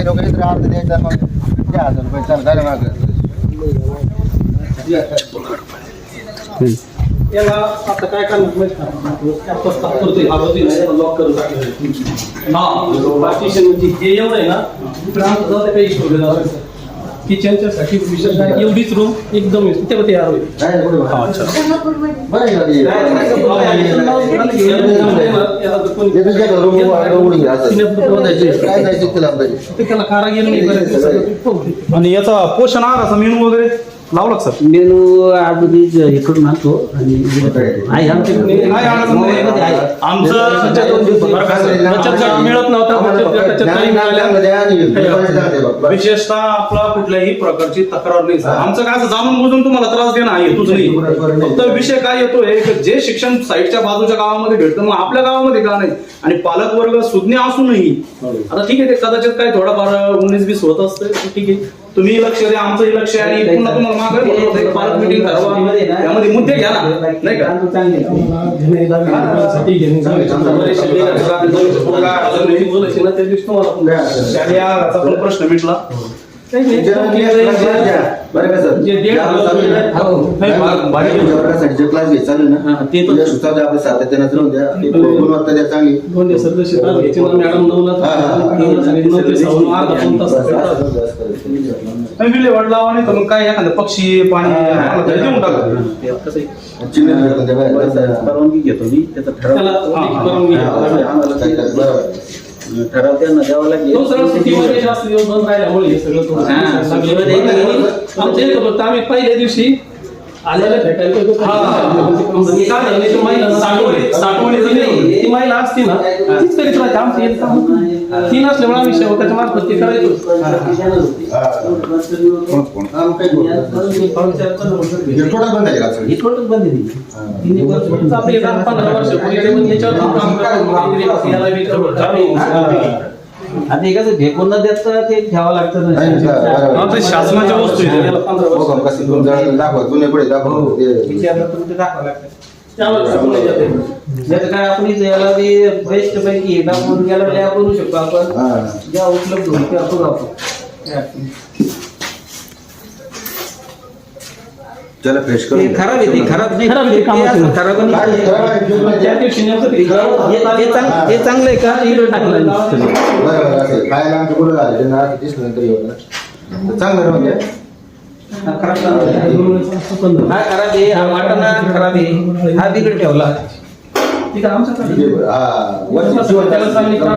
लोक इतर अर्ध द्यायचा मग द्या 1000 रुपये चाल झाले मागं. याला आता काय करणार माहिती का लॉक करून टाकलं पार्टिशन म्हणजे हे एवढं आहे ना इकडे काही शोधलेलं असेल किचनच्या साठी विशेष एवढीच रूम एकदम त्यामध्ये तयार होईल. त्याला कारागीर नाही. आणि याचा पोषण आहाराचा मेनू वगैरे लावला सर? मेनू अगदीच इकडून आणतो आणि आहे मिळत नव्हता. विशेषतः आपला कुठल्याही प्रकारची तक्रार नाही सर. आमचं काय असं जाणून बुजून तुम्हाला त्रास देणं आहे तुझं नाही. फक्त विषय काय येतोय जे शिक्षण साईडच्या बाजूच्या गावामध्ये भेटतं मग आपल्या गावामध्ये का नाही. आणि पालक वर्ग सुज्ञ असूनही आता ठीक आहे ते कदाचित काय थोडाफार 19-20 होत असतं ठीक आहे. तुम्ही लक्ष द्या आमचंही लक्ष आहे आणि पुन्हा तुम्हाला मागे पालक मिटिंग ठरवा यामध्ये मुद्दे घ्या ना नाही का. प्रश्न मिटला. बरं का सर जे क्लास घ्यायचा चालू ना ते सुचवते आपल्या सातत्यानं राहून द्या गुणवत्ता द्या चांगली. विल्हेवाट लावा नाही तर मग काय एखादं पक्षी पाणी देऊन टाका. परवानगी घेतो मी त्याचा ठराव त्यांना द्यावा लागेल. आम्ही पहिल्या दिवशी आलेल्या ती महिला असती ना तीच करीत राहते आमची ती नसल्यामुळे आम्ही शेवटाच्या मार्फत ते करायचो. आपली 10-15 वर्षापूर्वी आता एखादं फेकून न देता ते ठेवावं लागतं. शासनाच्या वस्तू काय आपण याला बेस्ट पैकी दाखवून गेला करू शकतो आपण ज्या उपलब्ध होईल त्या करू आपण. त्याला फ्रेश करून खराब येते खराब नाही खराब हे चांगलं आहे का टाकलं खायला आमच्या कुठं झाले त्यांना दिसलं तरी चांगलं राहून द्या. हा खराब आहे हा वाटाणा खराब आहे हा तिकडे ठेवला. ठीक आहे आमच्या